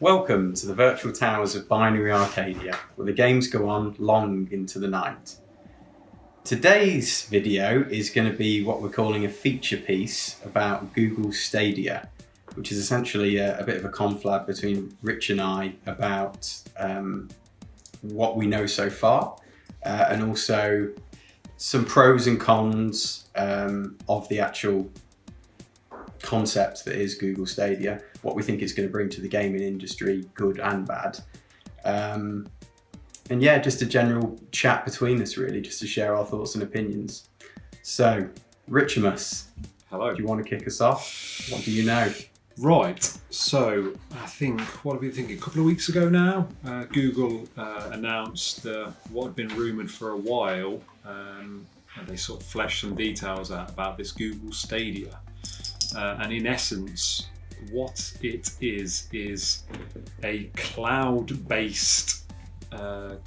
Welcome to the virtual towers of binary Arcadia, where the games go on long into the night. Today's video is going to be what we're calling a feature piece about Google Stadia, which is essentially a bit of a conflab between Rich and I about what we know so far, and also some pros and cons of the actual concept that is Google Stadia, what we think it's going to bring to the gaming industry, good and bad. And yeah, just a general chat between us really, just to share our thoughts and opinions. So, Richimus, hello. Do you want to kick us off? What do you know? Right, so I think, what have we been thinking? A couple of weeks ago now, Google announced what had been rumoured for a while, and they sort of fleshed some details out about this Google Stadia. And in essence, what it is a cloud-based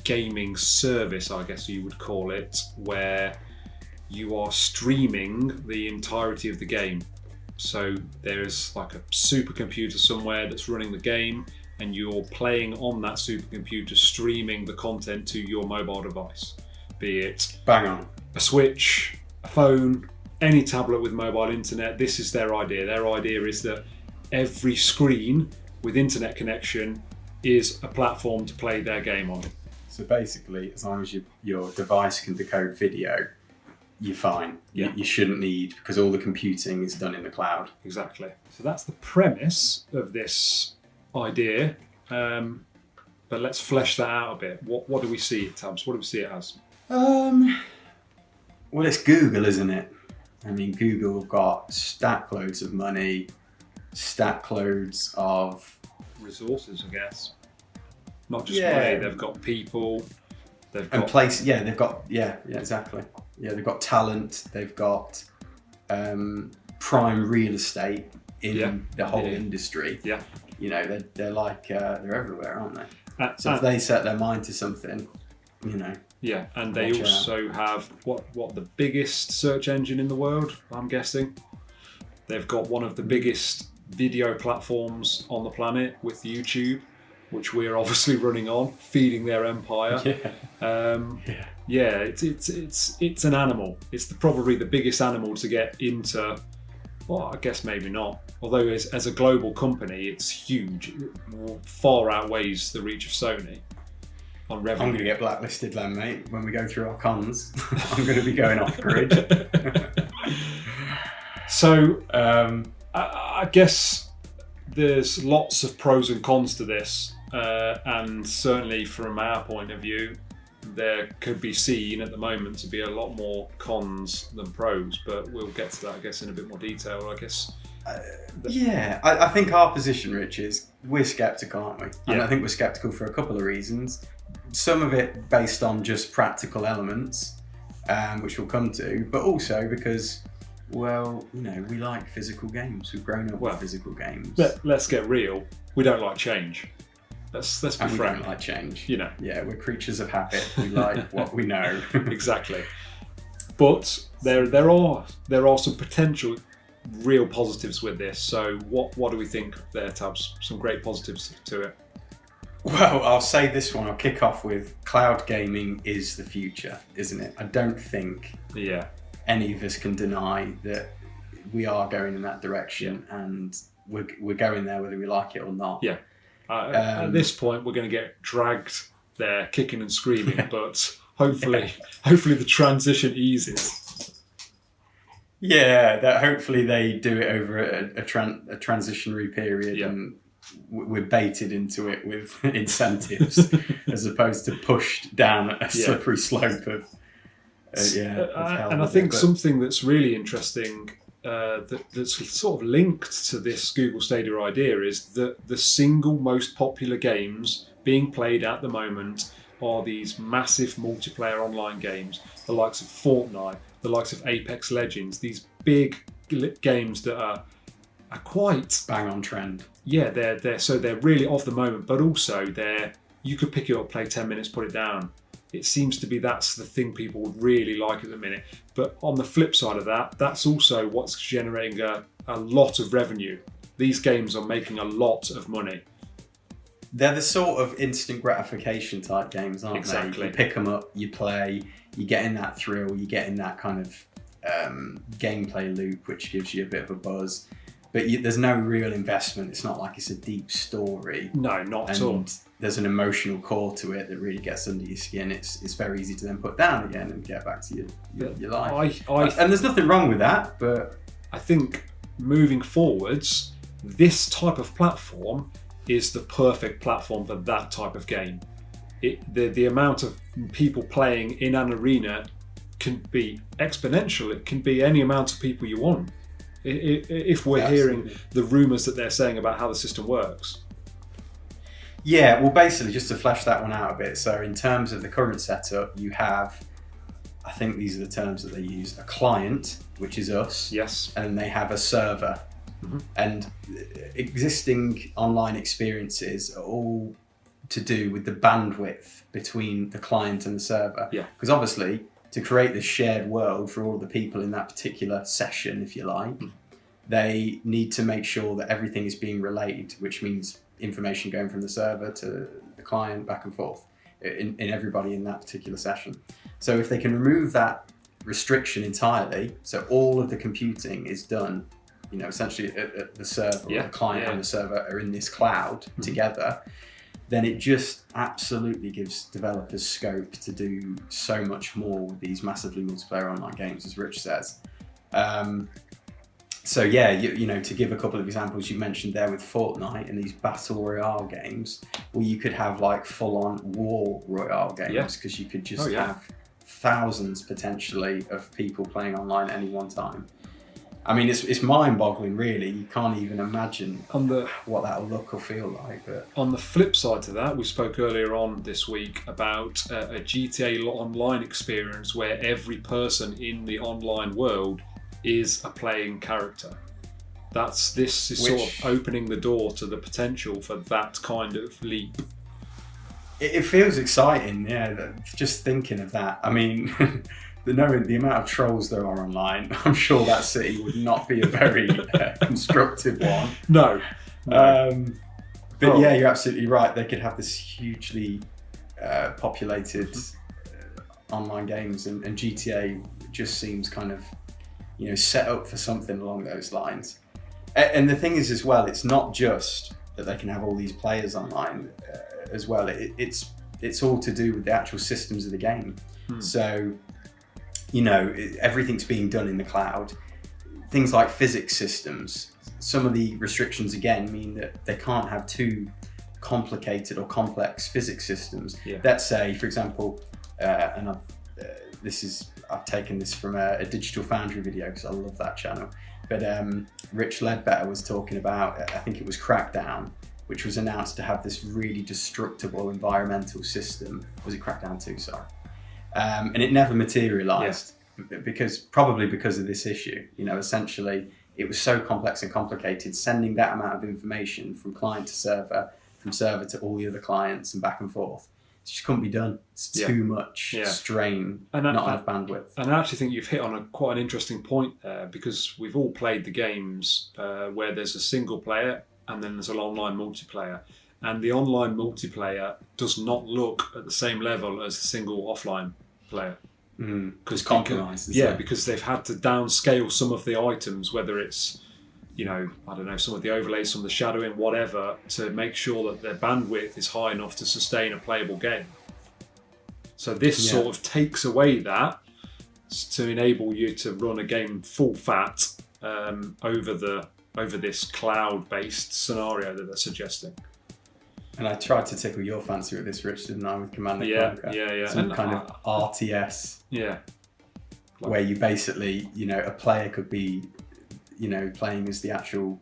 gaming service, I guess you would call it, where you are streaming the entirety of the game. So there's like a supercomputer somewhere that's running the game, and you're playing on that supercomputer, streaming the content to your mobile device, be it Bang on. a Switch, a phone, any tablet with mobile internet. This is their idea. Their idea is that every screen with internet connection is a platform to play their game on. So basically, as long as your device can decode video, you're fine. Yeah. You shouldn't need, because all the computing is done in the cloud. Exactly. So that's the premise of this idea. But let's flesh that out a bit. What do we see it, Tabs? What do we see it as? Well, it's Google, isn't it? I mean, Google have got stack loads of money, stack loads of resources, I guess. Not just money, they've got people, they've got... And place, yeah, they've got, yeah, exactly. Yeah, they've got talent, they've got prime real estate in the whole industry. Yeah. You know, they're like, they're everywhere, aren't they? So if they set their mind to something, you know. Yeah, and they also have what the biggest search engine in the world, I'm guessing. They've got one of the biggest video platforms on the planet with YouTube, which we're obviously running on, feeding their empire. It's an animal. It's probably the biggest animal to get into. Well, I guess maybe not. Although as a global company, it's huge. It far outweighs the reach of Sony on revenue. I'm going to get blacklisted then, mate, when we go through our cons. I'm going to be going off grid. So, I guess there's lots of pros and cons to this, and certainly from our point of view, there could be seen at the moment to be a lot more cons than pros, but we'll get to that, I guess, in a bit more detail, I guess. I think our position, Rich, is we're sceptical, aren't we? Yeah. And I think we're sceptical for a couple of reasons. Some of it based on just practical elements, which we'll come to, but also because, well, you know, we like physical games. We've grown up with physical games. Let's get real. We don't like change. Let's be frank. We don't like change. You know. Yeah, we're creatures of habit. We like what we know. Exactly. But there are some potential real positives with this. So what do we think there, Tabs? Some great positives to it. Well, I'll say this one. I'll kick off with cloud gaming is the future, isn't it? I don't think any of us can deny that we are going in that direction, and we're going there whether we like it or not. Yeah. At this point, we're going to get dragged there, kicking and screaming, but hopefully the transition eases. Yeah, that hopefully they do it over a transitionary period, and we're baited into it with incentives as opposed to pushed down a slippery slope of hell. And I think something that's really interesting that's sort of linked to this Google Stadia idea is that the single most popular games being played at the moment are these massive multiplayer online games, the likes of Fortnite, the likes of Apex Legends, these big games that are quite bang on trend. Yeah, they're really of the moment, but also you could pick it up, play 10 minutes, put it down. It seems to be that's the thing people would really like at the minute. But on the flip side of that, that's also what's generating a lot of revenue. These games are making a lot of money. They're the sort of instant gratification type games, aren't Exactly. they? You pick them up, you play, you get in that thrill, you get in that kind of gameplay loop, which gives you a bit of a buzz. But there's no real investment. It's not like it's a deep story. No, not at all. There's an emotional core to it that really gets under your skin. It's very easy to then put down again and get back to your life. And there's nothing wrong with that, but I think moving forwards, this type of platform is the perfect platform for that type of game. The amount of people playing in an arena can be exponential. It can be any amount of people you want. If we're hearing the rumours that they're saying about how the system works. Yeah, well, basically, just to flesh that one out a bit. So in terms of the current setup, you have, I think these are the terms that they use, a client, which is us. Yes. And they have a server. Mm-hmm. And existing online experiences are all to do with the bandwidth between the client and the server. Yeah. Because obviously, to create this shared world for all the people in that particular session, if you like, they need to make sure that everything is being relayed, which means information going from the server to the client back and forth in everybody in that particular session. So if they can remove that restriction entirely, so all of the computing is done, essentially at the server, or the client and the server are in this cloud together, then it just absolutely gives developers scope to do so much more with these massively multiplayer online games, as Rich says. So yeah, to give a couple of examples you mentioned there with Fortnite and these battle royale games, well, you could have like full-on war royale games because you could just have thousands potentially of people playing online at any one time. I mean, it's mind-boggling, really. You can't even imagine what that'll look or feel like. But on the flip side to that, we spoke earlier on this week about a GTA Online experience where every person in the online world is a playing character. This is sort of opening the door to the potential for that kind of leap. It feels exciting, yeah. Just thinking of that. I mean. Knowing the amount of trolls there are online, I'm sure that city would not be a very constructive one. No. But yeah, you're absolutely right. They could have this hugely populated online games, and GTA just seems kind of, set up for something along those lines. And the thing is, as well, it's not just that they can have all these players online as well. It's all to do with the actual systems of the game. So. Everything's being done in the cloud. Things like physics systems, some of the restrictions again mean that they can't have too complicated or complex physics systems. Yeah. Let's say, for example, and I've taken this from a Digital Foundry video because I love that channel. But Rich Ledbetter was talking about, I think it was Crackdown, which was announced to have this really destructible environmental system. Was it Crackdown 2? Sorry. And it never materialized probably because of this issue. Essentially, it was so complex and complicated, sending that amount of information from client to server, from server to all the other clients and back and forth. It just couldn't be done. It's too much strain, not enough bandwidth. And I actually think you've hit on quite an interesting point there, because we've all played the games where there's a single player and then there's an online multiplayer. And the online multiplayer does not look at the same level as the single offline player. Because compromised. Because they've had to downscale some of the items, whether it's, some of the overlays, some of the shadowing, whatever, to make sure that their bandwidth is high enough to sustain a playable game. So this sort of takes away that to enable you to run a game full fat over this cloud-based scenario that they're suggesting. And I tried to tickle your fancy with this, Rich, didn't I, with Command & Conquer? Yeah. Some kind of RTS. Yeah. Where you basically, a player could be, playing as the actual,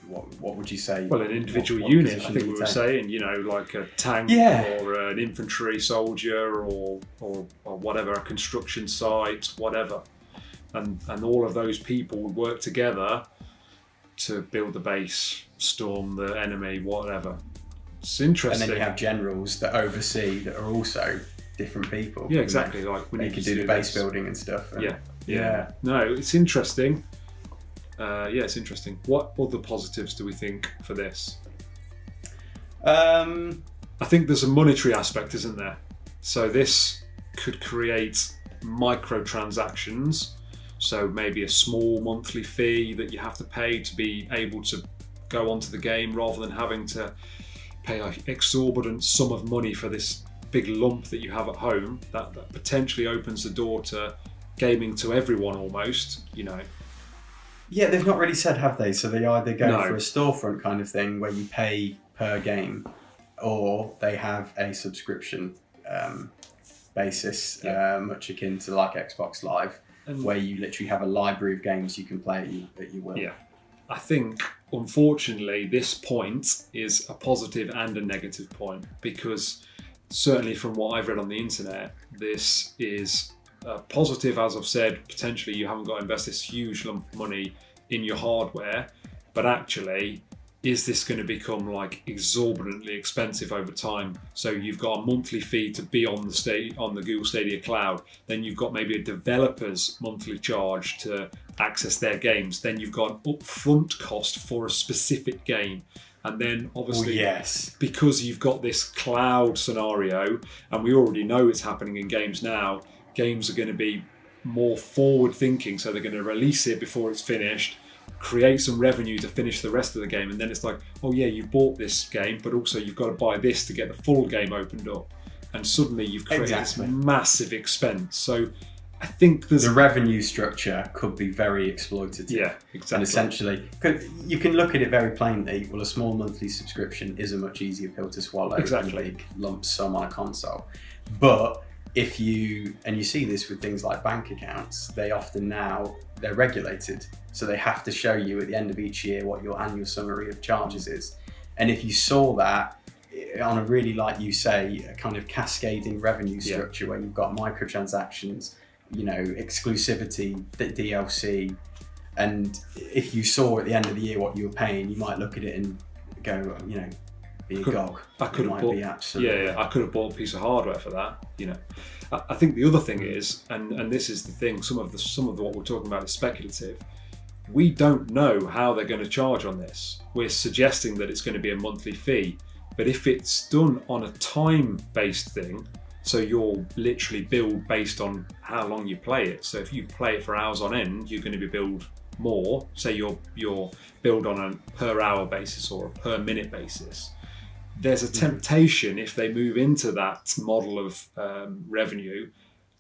what would you say? Well, an individual unit, I think we were saying, like a tank or an infantry soldier or whatever, a construction site, whatever. And all of those people would work together to build the base, storm the enemy, whatever. It's interesting. And then you have generals that oversee that are also different people. Yeah, exactly. Like they could do the base building and stuff. Yeah. No, it's interesting. It's interesting. What other positives do we think for this? I think there's a monetary aspect, isn't there? So this could create microtransactions. So maybe a small monthly fee that you have to pay to be able to go onto the game, rather than having to pay an exorbitant sum of money for this big lump that you have at home. That potentially opens the door to gaming to everyone almost, you know. Yeah, they've not really said, have they? So they either go No. for a storefront kind of thing where you pay per game, or they have a subscription basis, much akin to like Xbox Live, where you literally have a library of games you can play at your will. Yeah. I think, unfortunately, this point is a positive and a negative point, because certainly from what I've read on the internet, this is positive, as I've said. Potentially you haven't got to invest this huge lump of money in your hardware, but actually, is this going to become like exorbitantly expensive over time? So you've got a monthly fee to be on the Google Stadia cloud, then you've got maybe a developer's monthly charge to access their games, then you've got an upfront cost for a specific game, and then obviously because you've got this cloud scenario, and we already know it's happening in games now, games are going to be more forward thinking, so they're going to release it before it's finished, create some revenue to finish the rest of the game, and then it's like, oh yeah, you bought this game, but also you've got to buy this to get the full game opened up, and suddenly you've created this massive expense. So I think there's the revenue structure could be very exploitative. Yeah, exactly. And essentially, you can look at it very plainly. Well, a small monthly subscription is a much easier pill to swallow than a big lump sum on a console. But if you see this with things like bank accounts, they often now, they're regulated. So they have to show you at the end of each year what your annual summary of charges is. And if you saw that on a really, like you say, a kind of cascading revenue structure where you've got microtransactions, you know, exclusivity, DLC, and if you saw at the end of the year what you were paying, you might look at it and go, you know, be agog. I could have bought, I could have bought a piece of hardware for that. You know, I think the other thing is, and this is the thing, some of what we're talking about is speculative. We don't know how they're going to charge on this. We're suggesting that it's going to be a monthly fee, but if it's done on a time-based thing, so you'll literally billed based on how long you play it. So if you play it for hours on end, you're going to be billed more. Say you're billed on a per hour basis or a per minute basis. There's a temptation, if they move into that model of revenue,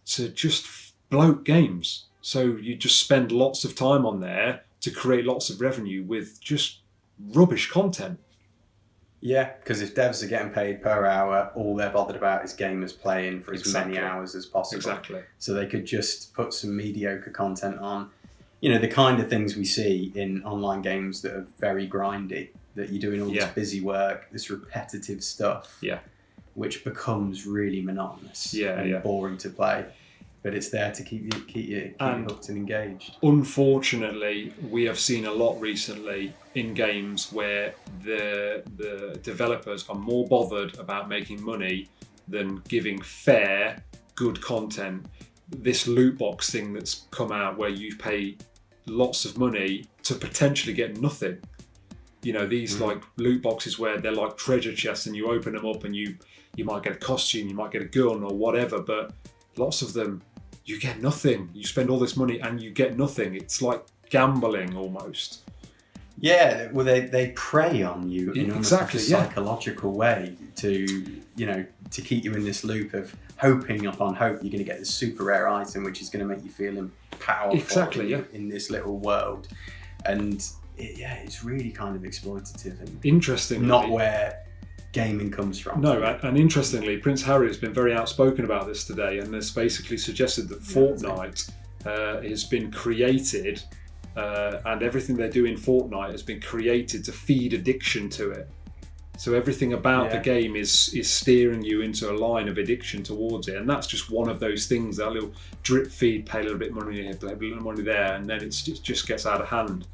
to just bloat games. So you just spend lots of time on there to create lots of revenue with just rubbish content. Yeah, because if devs are getting paid per hour, all they're bothered about is gamers playing for as many hours as possible. Exactly. So they could just put some mediocre content on. You know, the kind of things we see in online games that are very grindy, that you're doing all this busy work, this repetitive stuff, which becomes really monotonous and boring to play. But it's there to keep you hooked and engaged. Unfortunately, we have seen a lot recently in games where the developers are more bothered about making money than giving fair, good content. This loot box thing that's come out where you pay lots of money to potentially get nothing. You know, these like loot boxes where they're like treasure chests, and you open them up and you might get a costume, you might get a gun or whatever, but lots of them, you get nothing. You spend all this money and you get nothing. It's like gambling almost. Yeah, well, they prey on you in almost like a psychological way to keep you in this loop of hoping upon hope you're going to get this super rare item, which is going to make you feel powerful in this little world. And it's really kind of exploitative and interestingly, not where gaming comes from. No, and interestingly, Prince Harry has been very outspoken about this today, and has basically suggested that Fortnite has been created, and everything they do in Fortnite has been created to feed addiction to it. So everything about the game is steering you into a line of addiction towards it, and that's just one of those things. That little drip feed, pay a little bit money here, pay a little money there, and then it just gets out of hand.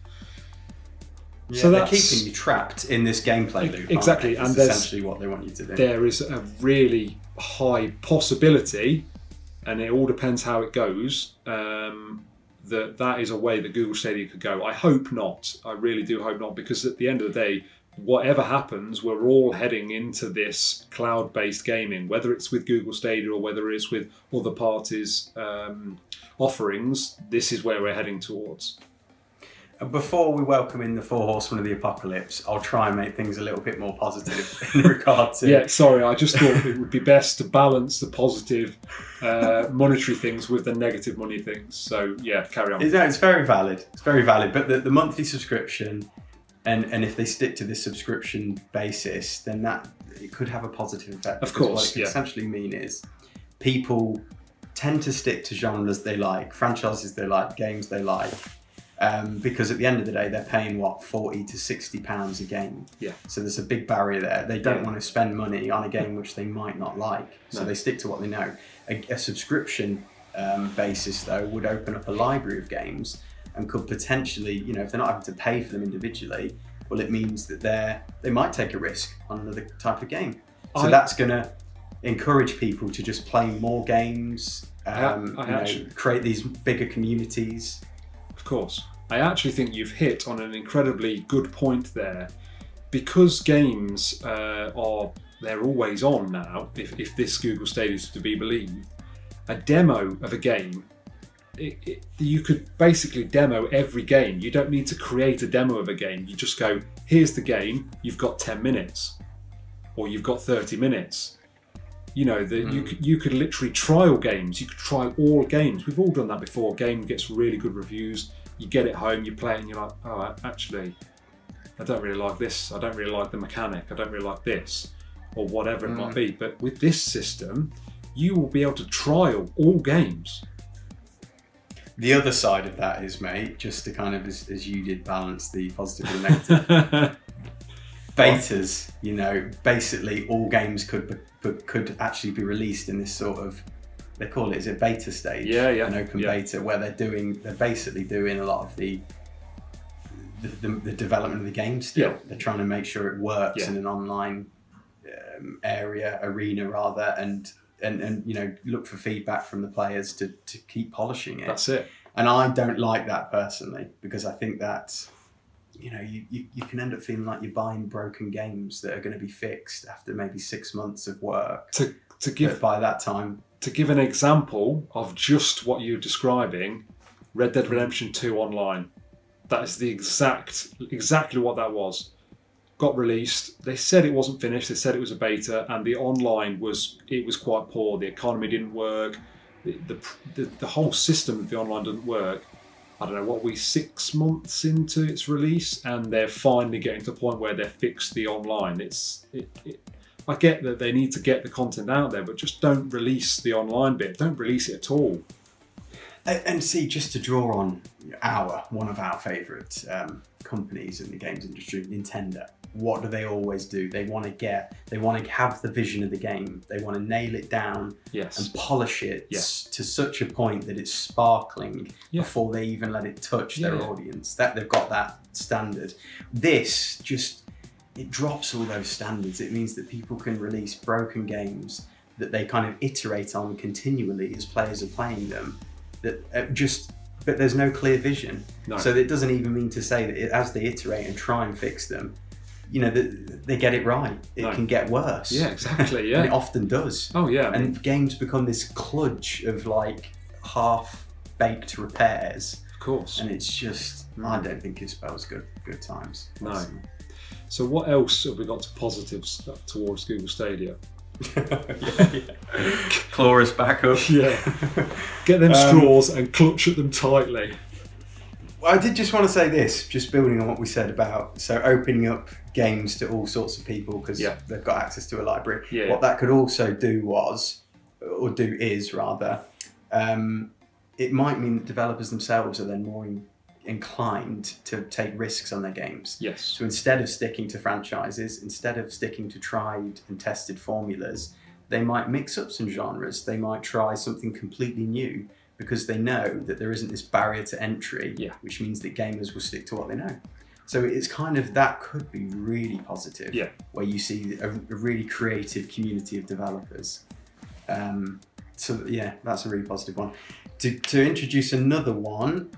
Yeah, so they're keeping you trapped in this gameplay loop. Exactly, and that's essentially what they want you to do. There is a really high possibility, and it all depends how it goes, that is a way that Google Stadia could go. I hope not. I really do hope not, because at the end of the day, whatever happens, we're all heading into this cloud-based gaming, whether it's with Google Stadia or whether it's with other parties' offerings. This is where we're heading towards. Before we welcome in the 4 horsemen of the apocalypse, I'll try and make things a little bit more positive in regard to... Yeah, sorry, I just thought it would be best to balance the positive monetary things with the negative money things. So yeah, carry on. It's very valid. It's very valid. But the monthly subscription, and if they stick to this subscription basis, then that it could have a positive effect. Of course, what it could essentially mean is people tend to stick to genres they like, franchises they like, games they like. Because at the end of the day, they're paying £40 to £60 a game. Yeah. So there's a big barrier there. They don't want to spend money on a game which they might not like. So they stick to what they know. A subscription basis, though, would open up a library of games and could potentially, if they're not having to pay for them individually, well, it means that they might take a risk on another type of game. So that's going to encourage people to just play more games, create these bigger communities. Of course. I actually think you've hit on an incredibly good point there, because games they're always on now. If this Google Stadia is to be believed, a demo of a game, you could basically demo every game. You don't need to create a demo of a game. You just go, here's the game. You've got 10 minutes, or you've got 30 minutes. You could literally trial games. You could try all games. We've all done that before. A game gets really good reviews. You get it home, you play it, and you're like, oh, actually, I don't really like this. I don't really like the mechanic. I don't really like this, or whatever it might be. But with this system, you will be able to trial all games. The other side of that is, mate, just to kind of, as you did, balance the positive and negative. Betas, basically all games could actually be released in this sort of, they call it, is it beta stage? Yeah. An open beta, where they're basically doing a lot of the development of the game still. Yeah. They're trying to make sure it works in an online arena rather, and look for feedback from the players to keep polishing it. That's it. And I don't like that personally, because I think that you can end up feeling like you're buying broken games that are going to be fixed after maybe 6 months of work. But by that time, to give an example of just what you're describing, Red Dead Redemption 2 Online. That is exactly what that was. Got released. They said it wasn't finished. They said it was a beta, and the online was quite poor. The economy didn't work. The whole system of the online didn't work. I don't know, what, we 6 months into its release, and they're finally getting to a point where they've fixed the online. I get that they need to get the content out there, but just don't release the online bit. Don't release it at all. And see, just to draw on one of our favourite companies in the games industry, Nintendo. What do they always do? They want to have the vision of the game. They want to nail it down and polish it to such a point that it's sparkling before they even let it touch their audience. That they've got that standard. This just, it drops all those standards. It means that people can release broken games that they kind of iterate on continually as players are playing them. But there's no clear vision. No. So it doesn't even mean to say that as they iterate and try and fix them, they get it right. It can get worse. Yeah, exactly. Yeah, and it often does. Oh yeah. And games become this kludge of like half-baked repairs. Of course. And it's just, I don't think it spells good times. No. So what else have we got to positives towards Google Stadia? Claw us back up. Yeah. Get them straws and clutch at them tightly. Well, I did just want to say this, just building on what we said about, so opening up games to all sorts of people because they've got access to a library. Yeah. What that could also do is, it might mean that developers themselves are then more inclined to take risks on their games. Yes. So instead of sticking to franchises, instead of sticking to tried and tested formulas, they might mix up some genres. They might try something completely new because they know that there isn't this barrier to entry, which means that gamers will stick to what they know. So it's kind of, that could be really positive, where you see a really creative community of developers. So yeah, that's a really positive one. To introduce another one,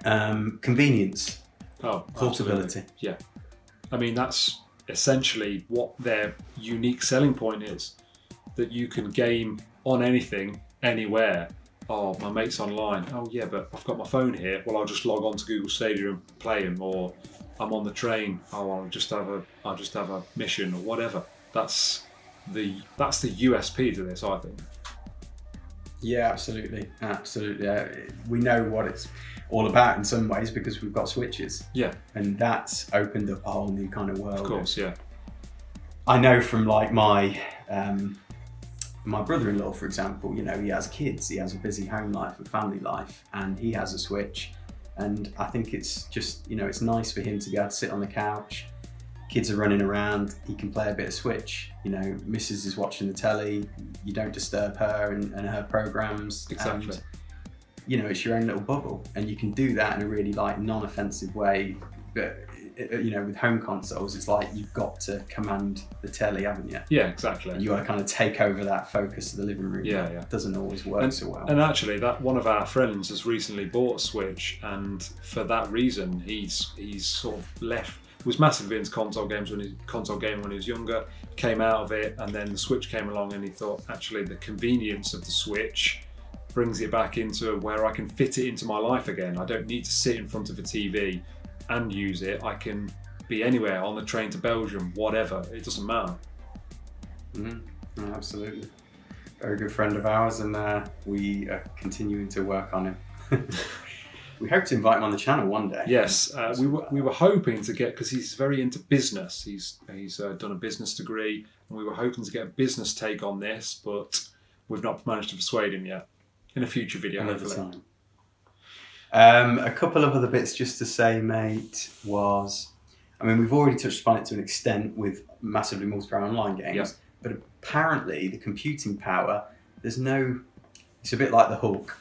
convenience, portability. Absolutely. Yeah, I mean, that's essentially what their unique selling point is, that you can game on anything, anywhere. Oh, my mate's online. Oh yeah, but I've got my phone here. Well, I'll just log on to Google Stadia and play him. Or I'm on the train. Oh, I'll just have a mission or whatever. That's the USP to this, I think. Yeah, absolutely. We know what it's all about in some ways because we've got Switches. Yeah. And that's opened up a whole new kind of world. Of course, yeah. I know from like my brother-in-law, for example, you know, he has kids, he has a busy home life and family life, and he has a Switch. And I think it's just, you know, it's nice for him to be able to sit on the couch. Kids are running around, he can play a bit of Switch. You know, Mrs. is watching the telly, you don't disturb her and her programs. Exactly. And, you know, it's your own little bubble, and you can do that in a really like non-offensive way. But you know, with home consoles, it's like you've got to command the telly, haven't you? Yeah, exactly. You got to kind of take over that focus of the living room. Yeah. It doesn't always work so well. And actually, that one of our friends has recently bought a Switch, and for that reason, he's sort of was massively into console gaming when he was younger. Came out of it, and then the Switch came along, and he thought, actually, the convenience of the Switch brings it back into where I can fit it into my life again. I don't need to sit in front of a TV and use it. I can be anywhere, on the train to Belgium, whatever. It doesn't matter. Mm-hmm. Absolutely. Very good friend of ours, and we are continuing to work on him. We hope to invite him on the channel one day. Yes, we were hoping to get, because he's very into business. He's done a business degree, and we were hoping to get a business take on this, but we've not managed to persuade him yet. In a future video, Another hopefully. time. A couple of other bits just to say, mate, was, I mean, we've already touched upon it to an extent with massively multiplayer online games, Yeah. but apparently the computing power, it's a bit like the Hulk.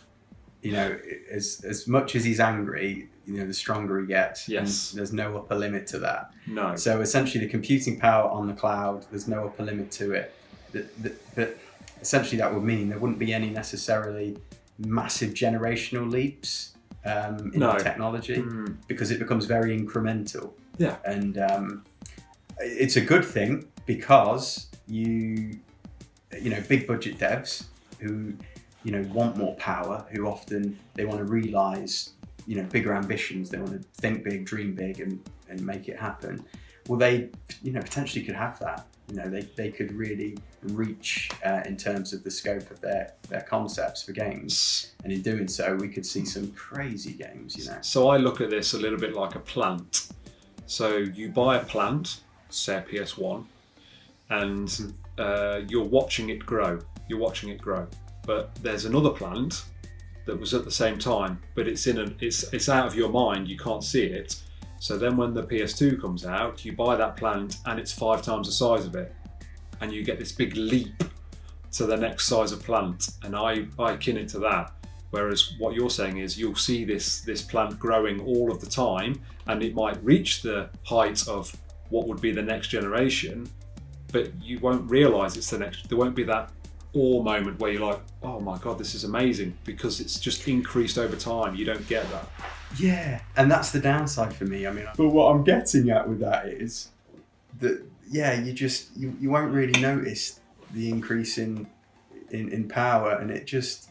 You know, as much as he's angry, you know, the stronger he gets. Yes. And there's no upper limit to that. No. So essentially the computing power on the cloud, there's no upper limit to it. But essentially that would mean there wouldn't be any necessarily massive generational leaps in technology because it becomes very incremental. Yeah. And it's a good thing because you know, big budget devs who, you know, want more power, who often they want to realise, you know, bigger ambitions, they want to think big, dream big and make it happen. Well, they, you know, potentially could have that. You know, they could really reach in terms of the scope of their concepts for games. And in doing so, we could see some crazy games, you know. So I look at this a little bit like a plant. So you buy a plant, say a PS1, and you're watching it grow. But there's another plant that was at the same time, but it's out of your mind, you can't see it. So then when the PS2 comes out, you buy that plant and it's 5 times the size of it. And you get this big leap to the next size of plant. And I akin it to that. Whereas what you're saying is you'll see this plant growing all of the time, and it might reach the height of what would be the next generation, but you won't realise it's the next. There won't be that awe moment where you're like, oh my God, this is amazing, because it's just increased over time. You don't get that. Yeah, and that's the downside for me. I mean, but what I'm getting at with that is that, yeah, you won't really notice the increase in power, and it just,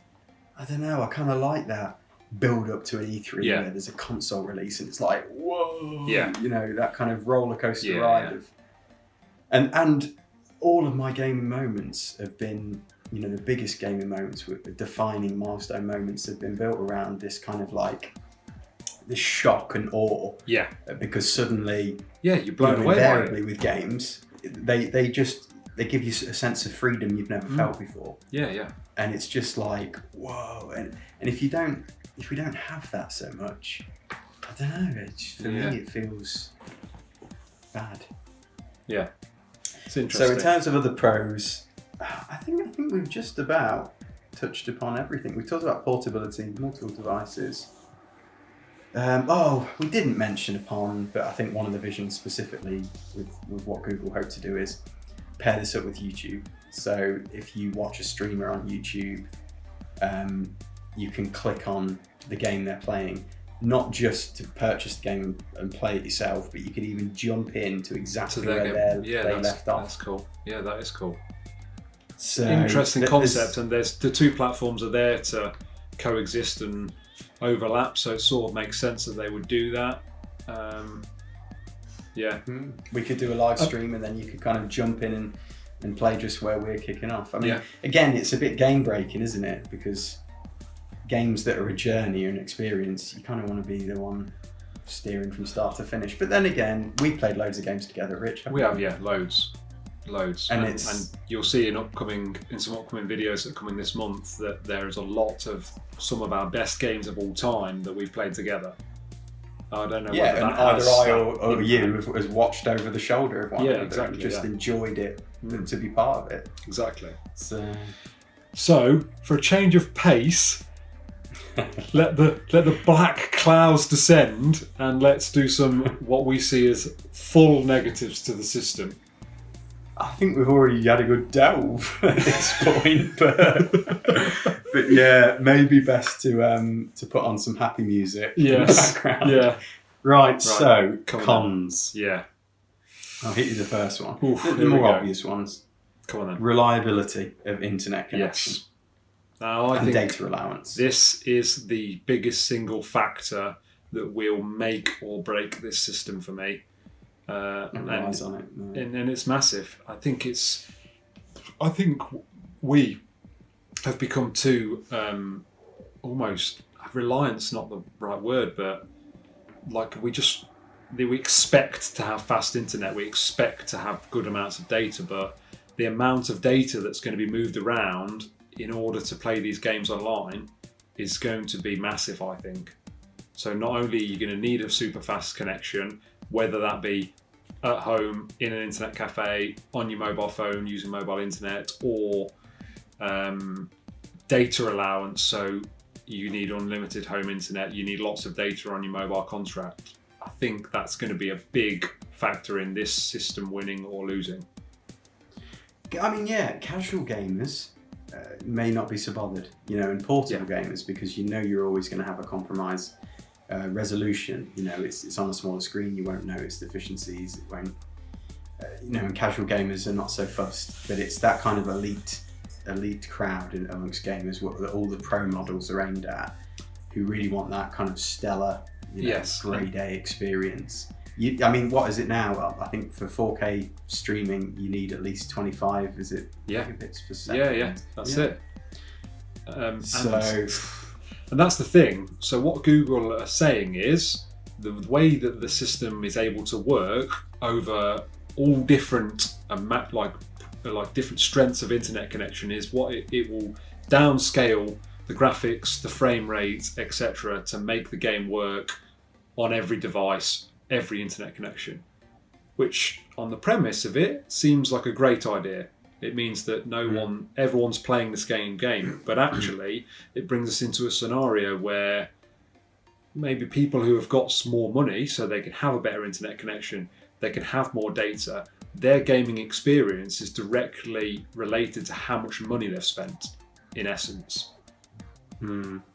I don't know, I kind of like that build up to an E3 where there's a console release and it's like, whoa, you know, that kind of roller coaster ride of, and all of my gaming moments have been, you know, the biggest gaming moments with the defining milestone moments have been built around this kind of like this shock and awe. Yeah. Because suddenly, you're blown away invariably with games, they give you a sense of freedom you've never felt before. Yeah. And it's just like, whoa. And if we don't have that so much, I don't know. For me, it feels bad. Yeah. It's interesting. So in terms of other pros, I think we've just about touched upon everything. We talked about portability, multiple devices. We didn't mention upon, but I think one of the visions specifically with what Google hope to do is pair this up with YouTube. So if you watch a streamer on YouTube, you can click on the game they're playing, not just to purchase the game and play it yourself, but you could even jump in to exactly where they left off. That's cool. Yeah, that is cool. So interesting concept, and there's the two platforms are there to coexist and overlap, so it sort of makes sense that they would do that. We could do a live stream, and then you could kind of jump in and play just where we're kicking off. I mean, again, it's a bit game breaking, isn't it? Because games that are a journey or an experience, you kind of want to be the one steering from start to finish. But then again, we played loads of games together, Rich. We have, loads. And you'll see in some upcoming videos that are coming this month that there is a lot of some of our best games of all time that we've played together. I don't know. Yeah, and either I or you has watched over the shoulder of one another and just enjoyed it to be part of it. Exactly. So for a change of pace, let the black clouds descend, and let's do some what we see as full negatives to the system. I think we've already had a good delve at this point, but yeah, maybe best to put on some happy music in the background. Yeah. Right. So cons. Yeah. I'll hit you the first one. Oof, the more obvious ones. Come on then. Reliability of internet connection. Yes. Now I think data allowance. This is the biggest single factor that will make or break this system for me. And it's massive. I think we have become too almost reliance, not the right word, but like we expect to have fast internet, we expect to have good amounts of data, but the amount of data that's going to be moved around in order to play these games online is going to be massive, I think. So not only are you going to need a super fast connection, whether that be at home, in an internet cafe, on your mobile phone using mobile internet, or data allowance, so you need unlimited home internet, you need lots of data on your mobile contract. I think that's going to be a big factor in this system winning or losing. I mean, casual gamers may not be so bothered, and portable gamers, because you're always going to have a compromise resolution. It's on a smaller screen, you won't notice deficiencies, it won't, and casual gamers are not so fussed, but it's that kind of elite crowd amongst gamers that all the pro models are aimed at, who really want that kind of stellar, grade A experience. What is it now? I think for 4K streaming, you need at least 25, is it? Megabits per second. Yeah, that's it. And that's the thing. So what Google are saying is the way that the system is able to work over all different different strengths of internet connection is what it will downscale the graphics, the frame rate, etc., to make the game work on every device, every internet connection. Which, on the premise of it, seems like a great idea. It means that everyone's playing this game, but actually it brings us into a scenario where maybe people who have got more money, so they can have a better internet connection, they can have more data, their gaming experience is directly related to how much money they've spent, in essence.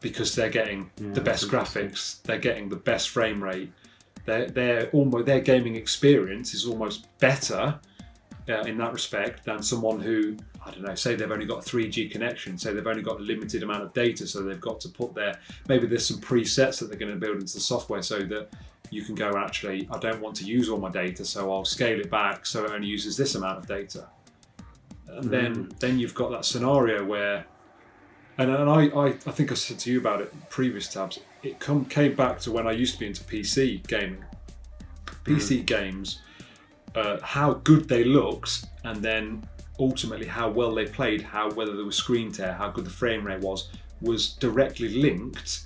Because they're getting the best graphics, they're getting the best frame rate, their gaming experience is almost better in that respect than someone who, I don't know, say they've only got a 3G connection, say they've only got a limited amount of data, so they've got to put maybe there's some presets that they're going to build into the software so that you can go, actually, I don't want to use all my data, so I'll scale it back so it only uses this amount of data. And then you've got that scenario where, and I think I said to you about it in previous tabs, it came back to when I used to be into PC gaming. PC games, how good they looked, and then ultimately how well they played, whether there was screen tear, how good the frame rate was directly linked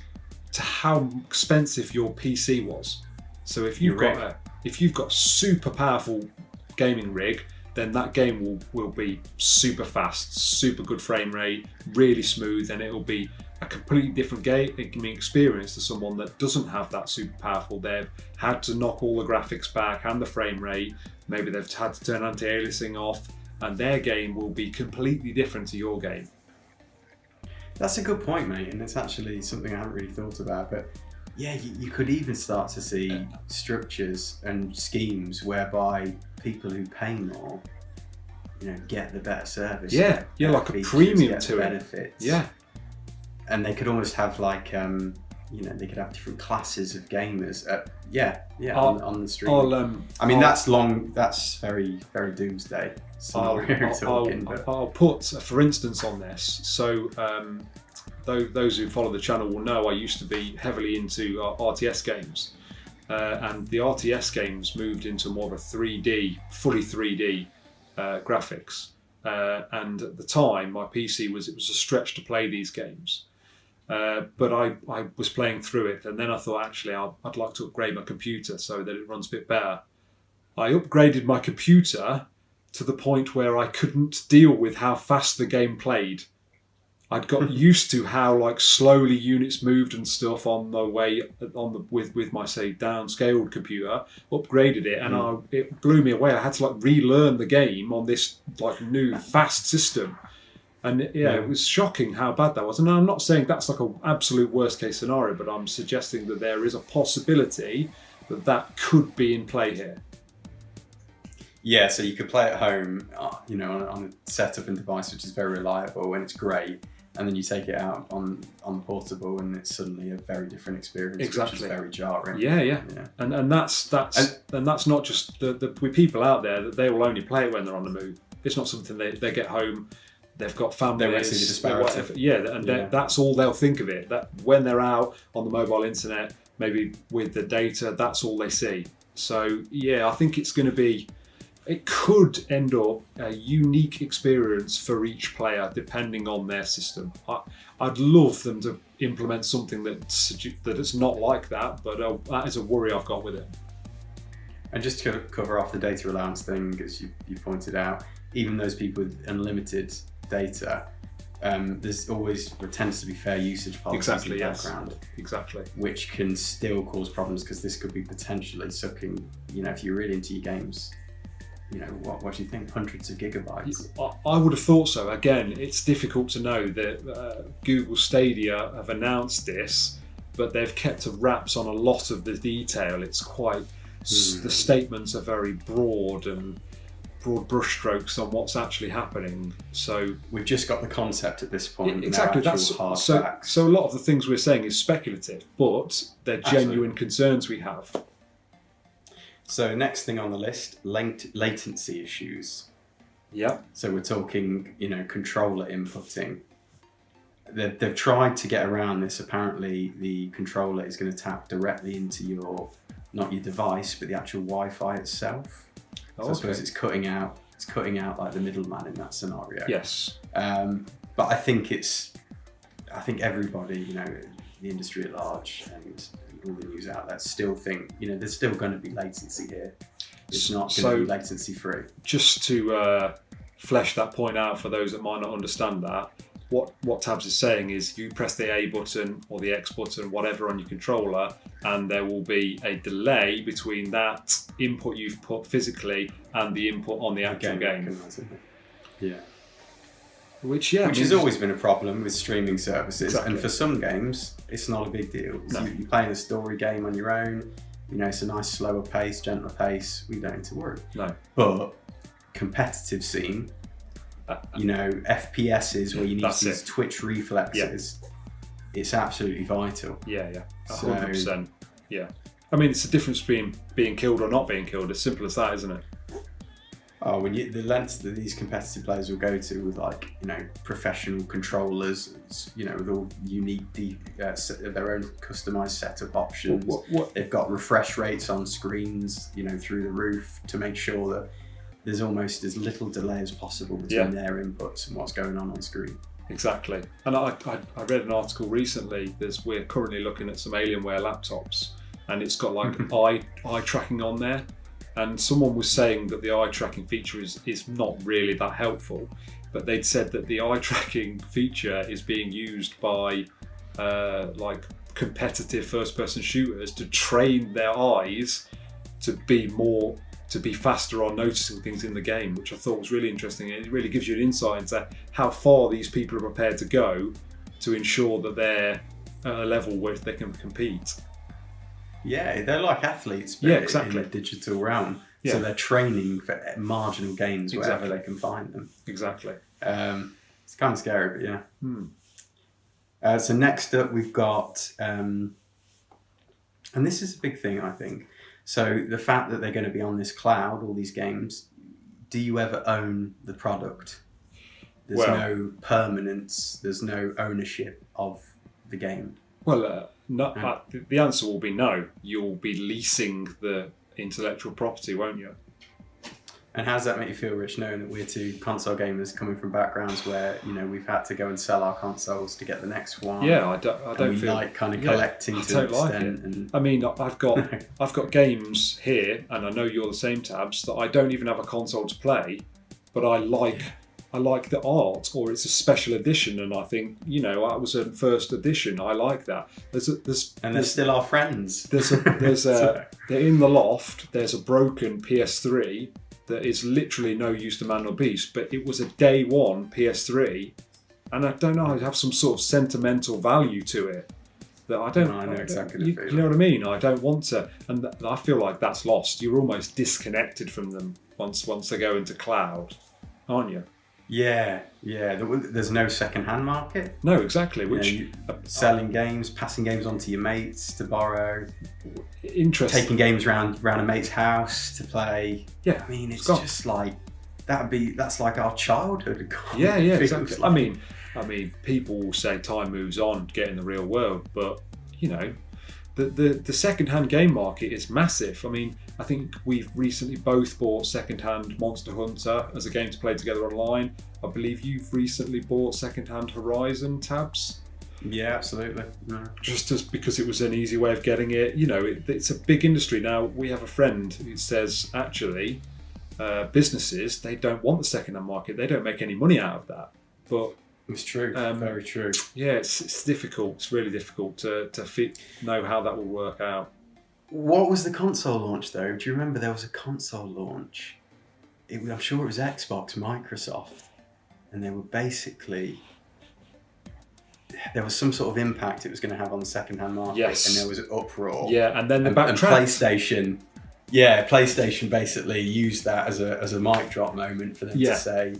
to how expensive your PC was. So if you've got a super powerful gaming rig, then that game will be super fast, super good frame rate, really smooth, and it'll be a completely different gaming experience to someone that doesn't have that super powerful. They've had to knock all the graphics back and the frame rate. Maybe they've had to turn anti-aliasing off, and their game will be completely different to your game. That's a good point, mate, and it's actually something I haven't really thought about. But Yeah, you could even start to see structures and schemes whereby people who pay more, get the better service. Yeah, yeah, better like a features, premium get the to it. benefits. Yeah. And they could almost have like, they could have different classes of gamers. On the stream. That's very, very doomsday scenario I'll put, for instance, on this. So, those who follow the channel will know I used to be heavily into RTS games. And the RTS games moved into more of a fully 3D graphics. And at the time, my PC was a stretch to play these games. But I was playing through it, and then I thought, actually, I'd like to upgrade my computer so that it runs a bit better. I upgraded my computer to the point where I couldn't deal with how fast the game played. I'd got used to how like slowly units moved and stuff on the way with my downscaled computer. Upgraded it, and it blew me away. I had to like relearn the game on this like new fast system. And it was shocking how bad that was. And I'm not saying that's like an absolute worst case scenario, but I'm suggesting that there is a possibility that could be in play here. Yeah, so you could play at home, on a setup and device which is very reliable and it's great, and then you take it out on portable and it's suddenly a very different experience, exactly. Which is very jarring. Yeah. And that's not just the with people out there that they will only play it when they're on the move. It's not something they get home. They've got families, that's all they'll think of it. That when they're out on the mobile internet, maybe with the data, that's all they see. So I think it could end up a unique experience for each player depending on their system. I'd love them to implement something that it's not like that, but that is a worry I've got with it. And just to cover off the data allowance thing, as you pointed out, even those people with unlimited data, there tends to be fair usage policies in the background. Exactly. Which can still cause problems because this could be potentially sucking, if you're really into your games, what do you think? Hundreds of gigabytes? I would have thought so. Again, it's difficult to know that Google Stadia have announced this, but they've kept wraps on a lot of the detail. It's quite, the statements are very broad brushstrokes on what's actually happening. So we've just got the concept at this point. Exactly. That's hard so. facts. So a lot of the things we're saying is speculative, but they're genuine concerns we have. So next thing on the list, latency issues. Yeah. So we're talking, controller inputting. They've tried to get around this. Apparently, the controller is going to tap directly into not your device, but the actual Wi-Fi itself. So I suppose it's cutting out like the middleman in that scenario. Yes. But I think everybody, the industry at large and all the news outlets still think, there's still going to be latency here. It's not going to be latency free. Just to flesh that point out for those that might not understand that, what Tabs is saying is you press the A button or the X button, whatever on your controller, and there will be a delay between that input you've put physically and the input on the actual game. Yeah. Which has always been a problem with streaming services. Exactly. And for some games, it's not a big deal. No. You're playing a story game on your own, it's a nice slower pace, gentler pace, we don't need to worry. No. But competitive scene, FPSs where you need these twitch reflexes, it's absolutely vital. Yeah. 100%. Yeah. I mean, it's the difference between being killed or not being killed. As simple as that, isn't it? Oh, the lengths that these competitive players will go to with professional controllers, with all unique their own customized setup options. They've got refresh rates on screens, through the roof to make sure that there's almost as little delay as possible between their inputs and what's going on screen. Exactly. And I read an article recently. We're currently looking at some Alienware laptops, and it's got like eye tracking on there. And someone was saying that the eye tracking feature is not really that helpful, but they'd said that the eye tracking feature is being used by competitive first person shooters to train their eyes to be faster on noticing things in the game, which I thought was really interesting. It really gives you an insight into how far these people are prepared to go to ensure that they're at a level where they can compete. Yeah, they're like athletes, but Yeah, exactly. in the digital realm. Yeah. So they're training for marginal gains wherever Exactly. they can find them. Exactly. It's kind of scary, but yeah. Hmm. So next up, we've got, and this is a big thing, I think. So the fact that they're going to be on this cloud, all these games, do you ever own the product? There's no permanence. There's no ownership of the game. Well, the answer will be no. You'll be leasing the intellectual property, won't you? And how does that make you feel, Rich, knowing that we're two console gamers coming from backgrounds where we've had to go and sell our consoles to get the next one? Yeah, I don't feel like kind of collecting to an extent. And I mean, I've got games here, and I know you're the same, Tabs, that I don't even have a console to play, but I like the art, or it's a special edition, and I think that was a first edition. I like that. They're still our friends. They're in the loft. There's a broken PS3 that is literally no use to man or beast, but it was a day one PS3, and I don't know, I have some sort of sentimental value to it that I don't. I know exactly the feeling. You know what I mean? I don't want to, and I feel like that's lost. You're almost disconnected from them once they go into cloud, aren't you? Yeah. There's no second-hand market. No, exactly. Selling games, passing games on to your mates to borrow. Interesting. Taking games round a mate's house to play. Yeah, I mean, it's just like that's like our childhood. Yeah, exactly. Like. I mean, people will say time moves on, get in the real world, but the second-hand game market is massive. I mean, I think we've recently both bought second-hand Monster Hunter as a game to play together online. I believe you've recently bought second-hand Horizon, Tabs. Yeah, absolutely. No. Just because it was an easy way of getting it. It's a big industry. Now, we have a friend who says, actually, businesses, they don't want the second-hand market. They don't make any money out of that. But it's true. Very true. Yeah, it's difficult. It's really difficult to know how that will work out. What was the console launch, though? Do you remember there was a console launch? I'm sure it was Xbox, Microsoft. And they were basically... There was some sort of impact it was going to have on the second-hand market. Yes. And there was an uproar. Yeah, and then the backtrack. And PlayStation basically used that as a mic drop moment for them to say...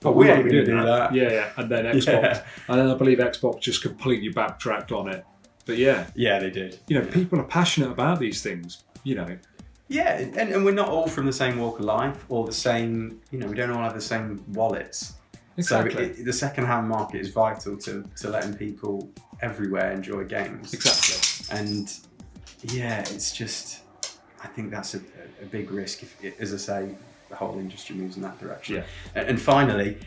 But we ain't going to do that. Yeah. And then Xbox. And then I believe Xbox just completely backtracked on it. But yeah. Yeah, they did. People are passionate about these things, Yeah, and we're not all from the same walk of life or the same, we don't all have the same wallets. Exactly. So the second-hand market is vital to letting people everywhere enjoy games. Exactly. And yeah, it's just, I think that's a big risk if, as I say, the whole industry moves in that direction. Yeah. And finally,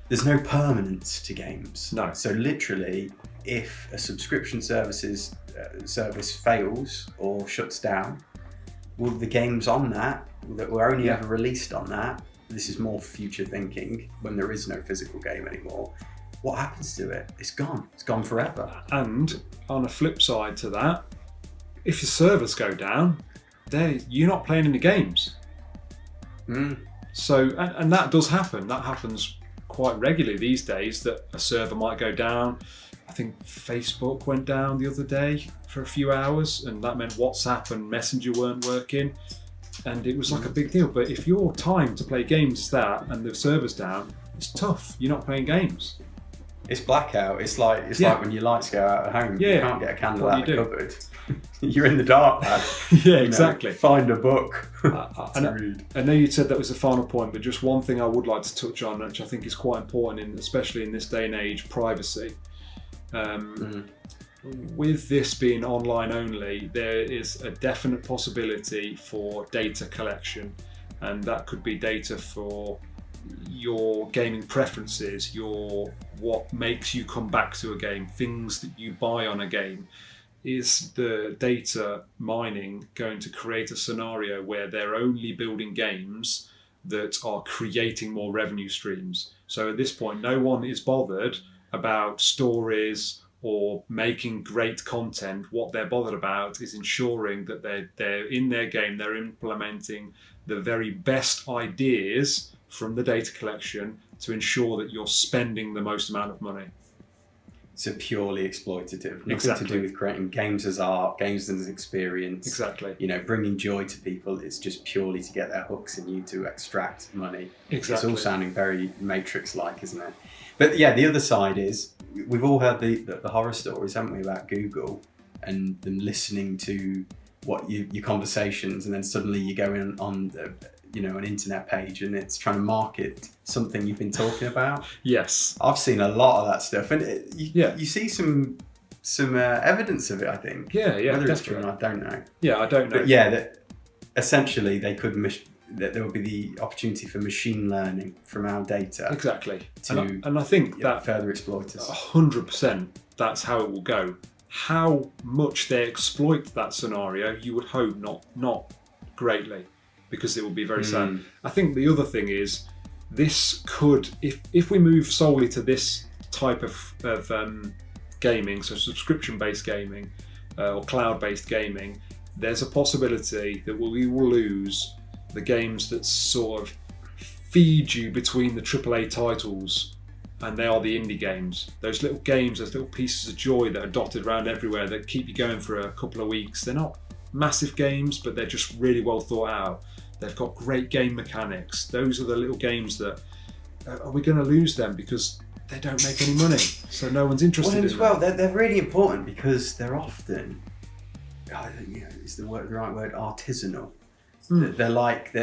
there's no permanence to games. No. So literally, if a subscription service fails or shuts down, will the games on that were only ever released on that, this is more future thinking, when there is no physical game anymore, what happens to it? It's gone. It's gone forever. And on a flip side to that, if your servers go down, you're not playing any games. So, and that does happen. That happens quite regularly these days, that a server might go down. I think Facebook went down the other day for a few hours, and that meant WhatsApp and Messenger weren't working, and it was like a big deal. But if your time to play games is that, and the server's down, it's tough. You're not playing games. It's blackout. It's like when your lights go out at home. Yeah. You can't get a candle out of the cupboard. You're in the dark, man. Yeah, exactly. Find a book to read. I know you said that was the final point, but just one thing I would like to touch on, which I think is quite important, especially in this day and age, privacy. With this being online only, there is a definite possibility for data collection, and that could be data for your gaming preferences, what makes you come back to a game, things that you buy on a game. Is the data mining going to create a scenario where they're only building games that are creating more revenue streams? So at this point, no one is bothered about stories or making great content. What they're bothered about is ensuring that they're in their game, they're implementing the very best ideas from the data collection to ensure that you're spending the most amount of money. So purely exploitative, nothing Exactly. to do with creating games as art, games as experience. Exactly. You know, bringing joy to people. It's just purely to get their hooks in you to extract money. Exactly. It's all sounding very Matrix-like, isn't it? But yeah, the other side is we've all heard the horror stories, haven't we, about Google and them listening to what your conversations, and then suddenly you go in on an internet page and it's trying to market something you've been talking about. Yes. I've seen a lot of that stuff, and Yeah. you see some evidence of it, I think. Yeah, yeah, Whether it's true definitely. or not, I don't know. Yeah, I don't know. But yeah, that essentially they could that there would be the opportunity for machine learning from our data Exactly. to And I think that further exploit us. 100% that's how it will go. How much they exploit that scenario, you would hope not greatly, because it will be very sad. I think the other thing is, this could, if we move solely to this type of gaming, so subscription-based gaming or cloud-based gaming, there's a possibility that we will lose the games that sort of feed you between the AAA titles, and they are the indie games. Those little games, those little pieces of joy that are dotted around everywhere that keep you going for a couple of weeks. They're not massive games, but they're just really well thought out. They've got great game mechanics. Those are the little games that, are we going to lose them because they don't make any money, so no one's interested in them? Well, they're really important because they're often, is the right word, artisanal. They're like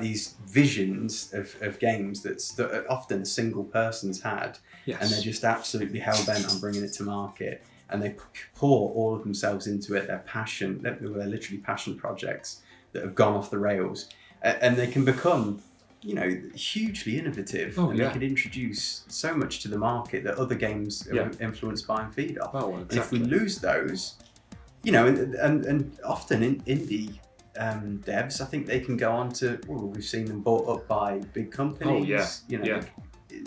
these visions of games that often a single person's had, Yes. and they're just absolutely hell bent on bringing it to market, and they pour all of themselves into it. Their passion, they're literally passion projects that have gone off the rails, and they can become, hugely innovative, and they can introduce so much to the market that other games are influenced by and feed off. Oh, And if we lose those, and often in indie devs, I think they can go on to, we've seen them bought up by big companies.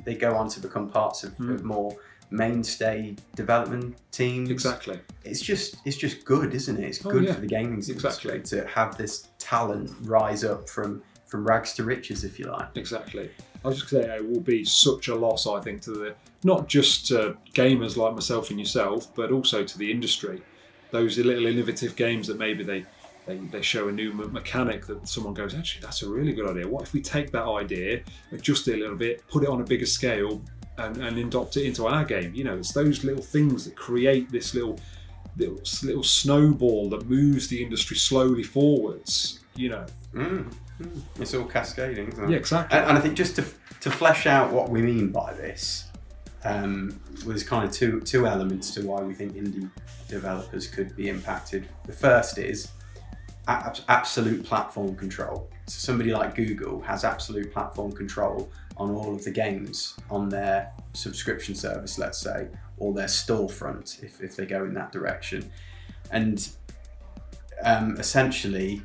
They go on to become parts of more mainstay development teams. Exactly. It's just good, isn't it? It's good for the gaming industry to have this talent rise up from rags to riches, if you like. Exactly. I was just going to say, it will be such a loss, I think, to not just to gamers like myself and yourself, but also to the industry. Those little innovative games that maybe they show a new mechanic that someone goes, actually, that's a really good idea. What if we take that idea, adjust it a little bit, put it on a bigger scale, and adopt it into our game? It's those little things that create this little snowball that moves the industry slowly forwards. It's all cascading, isn't it? Yeah, exactly. And I think just to flesh out what we mean by this, there's kind of two elements to why we think indie developers could be impacted. The first is absolute platform control. So somebody like Google has absolute platform control on all of the games on their subscription service, let's say, or their storefront, if they go in that direction. And essentially,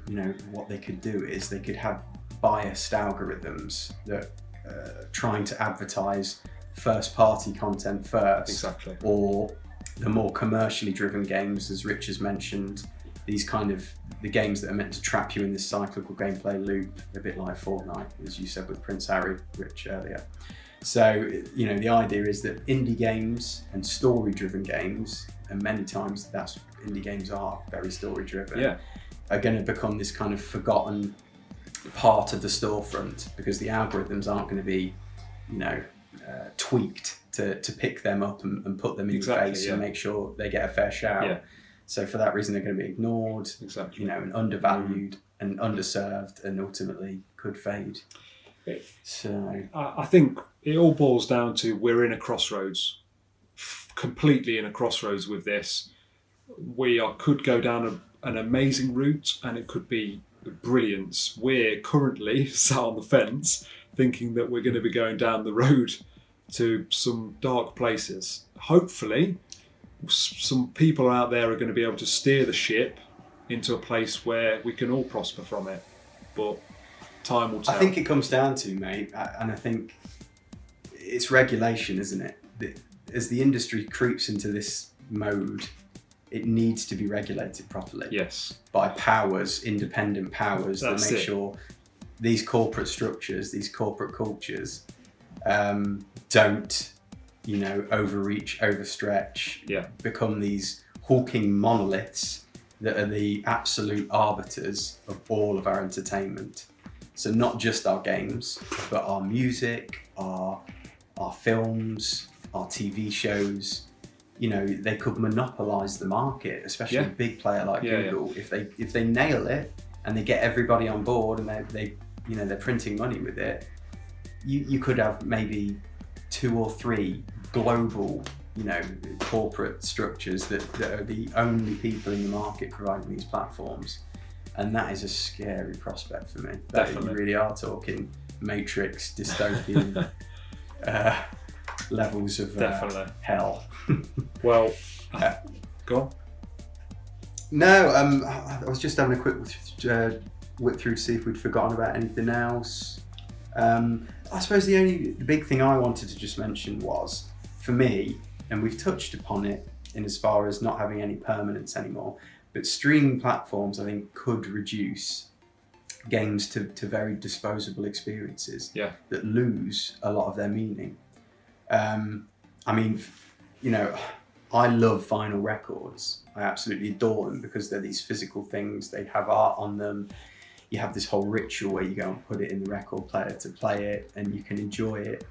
what they could do is they could have biased algorithms that trying to advertise first-party content first. Exactly. Or the more commercially driven games, as Rich has mentioned, these kind of the games that are meant to trap you in this cyclical gameplay loop, a bit like Fortnite, as you said with Prince Harry, Rich, earlier. So, the idea is that indie games and story-driven games, and many times indie games are very story-driven, are going to become this kind of forgotten part of the storefront, because the algorithms aren't going to be, tweaked to pick them up and put them in your face and make sure they get a fair shout. Yeah. So for that reason, they're going to be ignored, and undervalued and underserved, and ultimately could fade. So I think it all boils down to, we're in a crossroads, completely in a crossroads with this. We could go down an amazing route, and it could be brilliance. We're currently sat on the fence thinking that we're going to be going down the road to some dark places. Hopefully, some people out there are going to be able to steer the ship into a place where we can all prosper from it. But time will tell. I think it comes down to, mate, and I think it's regulation, isn't it? As the industry creeps into this mode, it needs to be regulated properly. Yes. By independent powers that make sure these corporate structures, these corporate cultures, don't overreach, overstretch, Yeah. become these hulking monoliths that are the absolute arbiters of all of our entertainment. So not just our games, but our music, our films, our TV shows. They could monopolize the market, especially a big player like Google. If they nail it and they get everybody on board and they're printing money with it, you could have maybe 2 or 3 global corporate structures that are the only people in the market providing these platforms, and that is a scary prospect for me. Definitely. You really are talking Matrix dystopian levels of hell. Well, go on. No, I was just having a quick whip through to see if we'd forgotten about anything else. I suppose the big thing I wanted to just mention was, for me, and we've touched upon it in as far as not having any permanence anymore, but streaming platforms, I think, could reduce games to very disposable experiences that lose a lot of their meaning. I love vinyl records. I absolutely adore them because they're these physical things. They have art on them. You have this whole ritual where you go and put it in the record player to play it, and you can enjoy it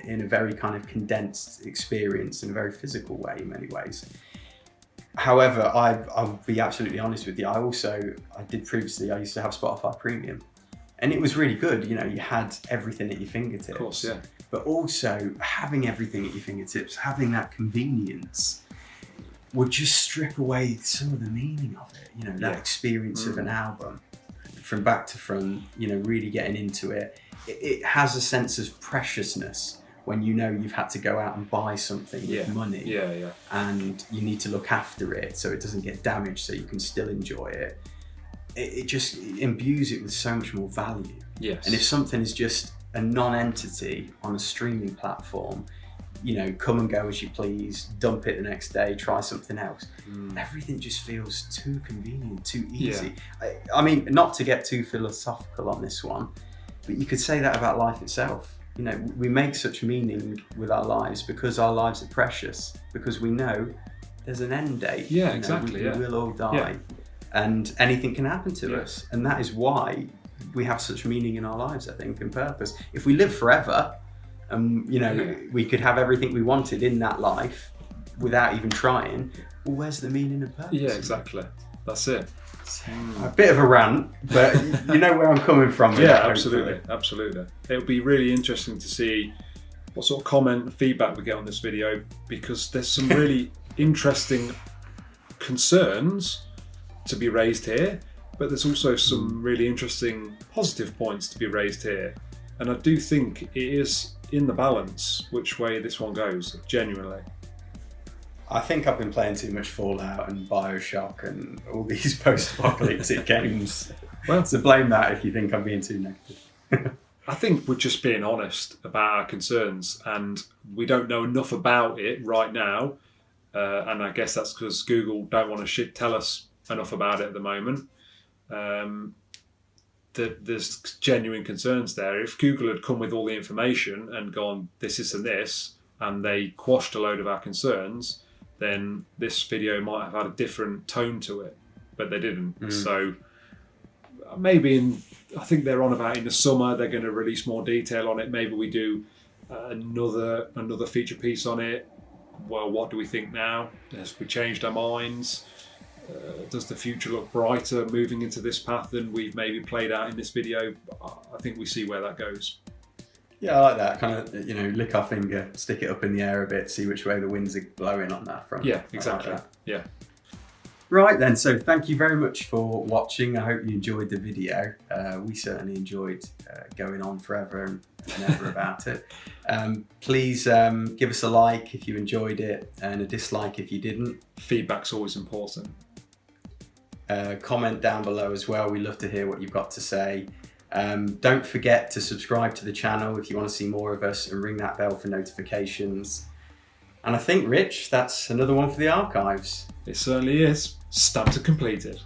in a very kind of condensed experience in a very physical way in many ways. However, I'll be absolutely honest with you. I used to have Spotify Premium, and it was really good. You had everything at your fingertips. Of course, yeah. But also having everything at your fingertips, having that convenience would just strip away some of the meaning of it. That experience of an album from back to front, really getting into it. It has a sense of preciousness when you've had to go out and buy something with money. Yeah. And you need to look after it so it doesn't get damaged, so you can still enjoy it. It just imbues it with so much more value. Yes. And if something is just a non-entity on a streaming platform, come and go as you please, dump it the next day, try something else. Everything just feels too convenient, too easy. I mean, not to get too philosophical on this one, but you could say that about life itself. We make such meaning with our lives because our lives are precious, because we know there's an end date. Yeah, exactly. We will all die, and anything can happen to us, and that is why we have such meaning in our lives, I think, and purpose. If we live forever, and we could have everything we wanted in that life without even trying, well, where's the meaning and purpose? Yeah, exactly. That's it. A bit of a rant, but you know where I'm coming from with that, absolutely. It'll be really interesting to see what sort of comment and feedback we get on this video, because there's some really interesting concerns to be raised here, but there's also some really interesting positive points to be raised here. And I do think it is in the balance which way this one goes, genuinely. I think I've been playing too much Fallout and Bioshock and all these post-apocalyptic games. Well, so blame that if you think I'm being too negative. I think we're just being honest about our concerns, and we don't know enough about it right now. And I guess that's because Google don't want to tell us enough about it at the moment. There's genuine concerns there. If Google had come with all the information and gone, this and this, and they quashed a load of our concerns, then this video might have had a different tone to it, but they didn't. So maybe I think they're on about in the summer they're going to release more detail on it. Maybe we do another feature piece on it. Well, what do we think now? Has we changed our minds? Does the future look brighter moving into this path than we've maybe played out in this video? I think we see where that goes. Yeah, I like that. Kind of, lick our finger, stick it up in the air a bit, see which way the winds are blowing on that front. Yeah, exactly. Like yeah. Right then, so thank you very much for watching. I hope you enjoyed the video. We certainly enjoyed going on forever and ever about it. Please give us a like if you enjoyed it, and a dislike if you didn't. Feedback's always important. Comment down below as well. We love to hear what you've got to say. Don't forget to subscribe to the channel if you want to see more of us, and ring that bell for notifications. And I think, Rich, that's another one for the archives. It certainly is. Stamped and completed.